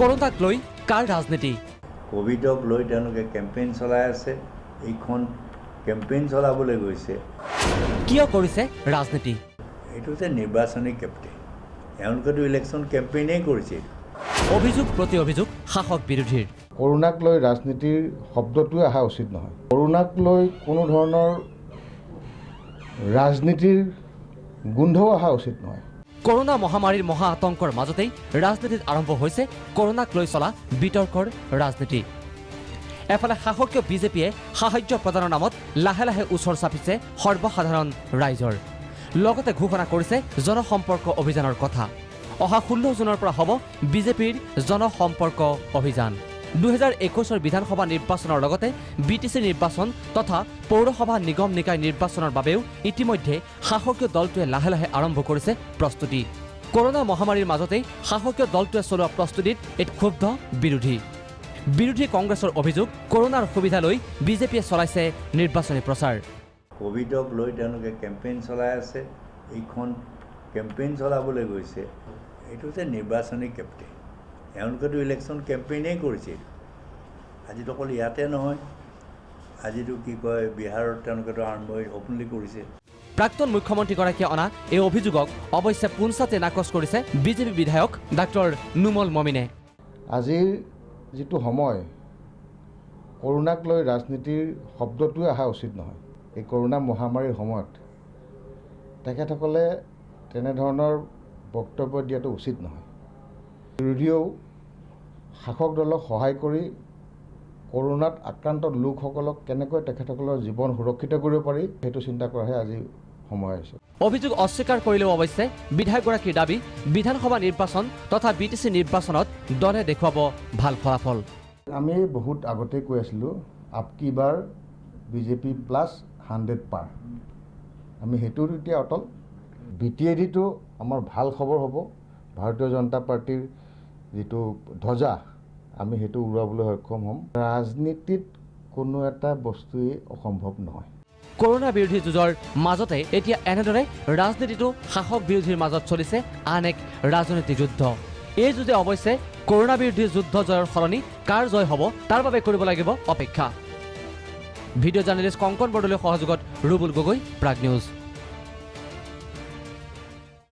কৰোনাক লৈ কাৰ ৰাজনীতি? কোভিডক লৈ তেওঁলোকে কেম্পেইন চলাই আছে। এইখন কেম্পেইন চলাবলৈ গৈছে। কিয় কৰিছে ৰাজনীতি? এইটো যে নিৰ্বাচনী কেম্পেইন, তেওঁলোকেতো ইলেকশ্যন কেম্পেইনেই কৰিছে। অভিযোগ প্ৰতি অভিযোগ শাসক বিৰোধীৰ। কৰোনাক লৈ ৰাজনীতিৰ শব্দটোৱে অহা উচিত নহয়। কৰোনাক লৈ কোনো ধৰণৰ ৰাজনীতিৰ গোন্ধও অহা উচিত নহয়। কৰোনা মহামাৰীৰ মহা আতংকৰ মাজতেই ৰাজনীতিত আৰম্ভ হৈছে কৰোনাক লৈ চলা বিতৰ্কৰ ৰাজনীতি। এফালে শাসকীয় বিজেপিয়ে সাহায্য প্ৰদানৰ নামত লাহে লাহে ওচৰ চাপিছে সৰ্বসাধাৰণ ৰাইজৰ। লগতে ঘোষণা কৰিছে জনসম্পৰ্ক অভিযানৰ কথা। অহা 16 জুনৰ পৰা হ'ব বিজেপিৰ জনসম্পৰ্ক অভিযান। 2021 বিধানসভা নিৰ্বাচনৰ লগতে BTC নিৰ্বাচন তথা পৌৰসভা নিগম নিকায় নিৰ্বাচনৰ বাবেও ইতিমধ্যে শাসকীয় দলটোৱে লাহে লাহে আৰম্ভ কৰিছে প্ৰস্তুতি। কৰোনা মহামাৰীৰ মাজতেই শাসকীয় দলটোৱে চলোৱা প্ৰস্তুতিত এক ক্ষুব্ধ বিৰোধী কংগ্ৰেছৰ অভিযোগ, কৰোনাৰ সুবিধা লৈ বিজেপিয়ে চলাইছে নিৰ্বাচনী প্ৰচাৰ। কোভিডক লৈ তেওঁলোকে কেম্পেইন চলাই আছে। এইখন কেম্পেইন চলাবলৈ গৈছে। এইটো যে নিৰ্বাচনী কেম্পেইন, তেওঁলোকেতো ইলেকশ্যন কেম্পেইনেই কৰিছে। আজিতো অকল ইয়াতে নহয়, আজিতো কি কয় বিহাৰত তেওঁলোকেতো আৰম্ভ অপেনলি কৰিছে। প্ৰাক্তন মুখ্যমন্ত্ৰীগৰাকীয়ে অনা এই অভিযোগক অৱশ্যে পোনছাতে নাকচ কৰিছে বিজেপি বিধায়ক ডাক্তৰ নুমল মমিনে। আজিৰ যিটো সময়, কৰোনাক লৈ ৰাজনীতিৰ শব্দটোৱে অহা উচিত নহয়। এই কৰোনা মহামাৰীৰ সময়ত তেখেতসকলে তেনেধৰণৰ বক্তব্য দিয়াটো উচিত নহয়। বিৰোধীয়েও শাসক দলক সহায় কৰি কৰোনাত আক্ৰান্ত লোকসকলক কেনেকৈ তেখেতসকলৰ জীৱন সুৰক্ষিত কৰিব পাৰি সেইটো চিন্তা কৰাহে আজি সময় হৈছে। অভিযোগ অস্বীকাৰ কৰিলেও অৱশ্যে বিধায়কগৰাকীৰ দাবী, বিধানসভা নিৰ্বাচন তথা BTC নিৰ্বাচনত দলে দেখুৱাব ভাল ফলাফল। আমি বহুত আগতেই কৈ আছিলোঁ, আপকি বাৰ বিজেপি প্লাছ 100 পাৰ। আমি সেইটো এতিয়া অটল। BTADটো আমাৰ ভাল খবৰ হ'ব। ভাৰতীয় জনতা পাৰ্টীৰ যিটো ধ্বজা, আমি সেইটো উৰুৱাবলৈ সক্ষম হ'ম। ৰাজনীতিত কোনো এটা বস্তুৱেই অসম্ভৱ নহয়। কৰোনা বিৰোধী যুঁজৰ মাজতে এতিয়া এনেদৰে ৰাজনীতিটো শাসক বিৰোধীৰ মাজত চলিছে আন এক ৰাজনৈতিক যুদ্ধ। এই যুঁজে অৱশ্যে কৰোনা বিৰোধী যুদ্ধ জয়ৰ সলনি কাৰ জয় হ'ব তাৰ বাবে কৰিব লাগিব অপেক্ষা। ভিডিঅ' জাৰ্নেলিষ্ট কংকন বৰদলৈৰ সহযোগত ৰুবুল গগৈ, প্ৰাগ নিউজ।